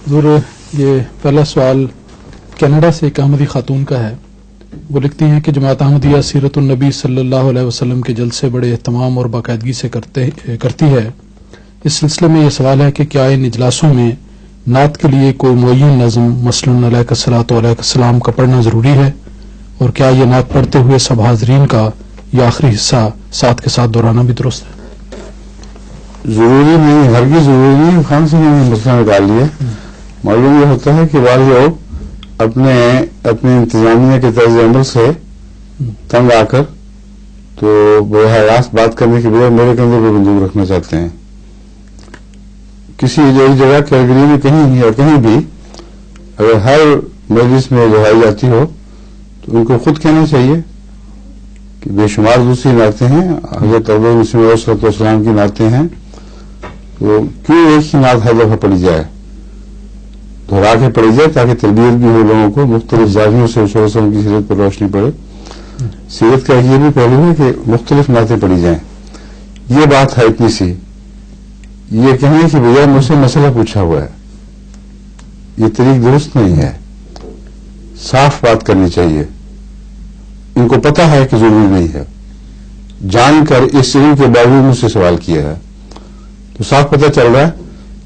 حضور یہ پہلا سوال کینیڈا سے ایک احمدی خاتون کا ہے. وہ لکھتی ہیں کہ جماعت احمدیہ سیرت النبی صلی اللہ علیہ وسلم کے جلسے بڑے اہتمام اور باقاعدگی سے کرتی ہے. اس سلسلے میں یہ سوال ہے کہ کیا ان اجلاسوں میں نعت کے لیے کوئی معین نظم مثلاً علیہ الصلاۃ و علیہ السلام کا پڑھنا ضروری ہے، اور کیا یہ نعت پڑھتے ہوئے سب حاضرین کا یہ آخری حصہ ساتھ کے ساتھ دہرانا بھی درست ہے؟ ضروری نہیں، ہرگز ضروری نہیں. خان سے نے مسئلہ نکال لیا. معلوم یہ ہوتا ہے کہ بعض لوگ اپنے انتظامیہ کے طرز عمل سے تنگ آ کر تو براہ راست بات کرنے کے بجائے میرے کندھے پہ بندوق رکھنا چاہتے ہیں. کسی ایک جگہ کیلگری میں کہیں یا کہیں بھی اگر ہر مجلس میں دہرائی جاتی ہو تو ان کو خود کہنا چاہیے کہ بے شمار دوسری نعتیں ہیں، حضرت ابو مسلم علیہ الصلوۃ والسلام کی نعتیں ہیں، تو کیوں ایک ہی نعت ہر دفعہ پڑھی جائے، دہرا کے پڑھی جائے تاکہ تربیت بھی ہو لوگوں کو، مختلف زاویوں سے رسول وسلم کی سیرت پر روشنی پڑے. سیرت کا یہ بھی پہلو ہے کہ مختلف نعتیں پڑھی جائیں. یہ بات ہے اتنی سی، یہ کہنے کی بجائے مجھ سے مسئلہ پوچھا ہوا ہے، یہ طریق درست نہیں ہے. صاف بات کرنی چاہیے. ان کو پتا ہے کہ ضروری نہیں ہے، جان کر اس علم کے باوجود مجھ سے سوال کیا ہے، تو صاف پتہ چل رہا ہے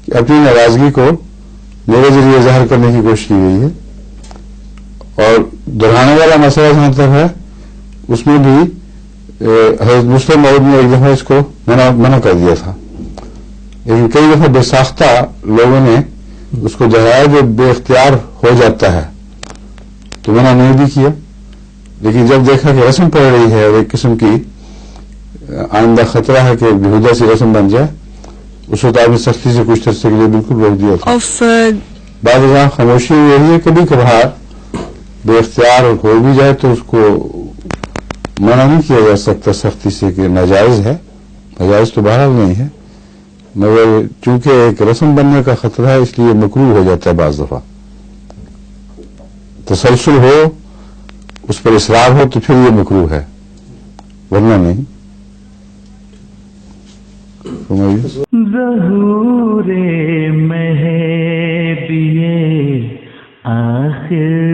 کہ اپنی ناراضگی کو میرے ذریعے ظاہر کرنے کی کوشش کی گئی ہے. اور دہرانے والا مسئلہ جہاں تک ہے اس میں بھی حضرت مسلم موعود نے ایک دفعہ اس کو منع کر دیا تھا، لیکن کئی دفعہ بے ساختہ لوگوں نے اس کو دہرایا جو بے اختیار ہو جاتا ہے تو منع نہیں بھی کیا. لیکن جب دیکھا کہ رسم پڑ رہی ہے اور ایک قسم کی آئندہ خطرہ ہے کہ بےہودہ سی رسم بن جائے، اس وقت آپ نے سختی سے کچھ عرصے کے لیے بالکل روک دیا تھا. بعض اوقات خاموشی ہو رہی ہے، کبھی کبھار بے اختیار ہو بھی جائے تو اس کو منع نہیں کیا جا سکتا سختی سے کہ ناجائز ہے. ناجائز تو بہرحال نہیں ہے، مگر چونکہ ایک رسم بننے کا خطرہ ہے اس لیے مکروہ ہو جاتا ہے. بعض دفعہ تسلسل ہو، اس پر اصرار ہو تو پھر یہ مکروہ ہے، ورنہ نہیں. ظہور مہدی آخر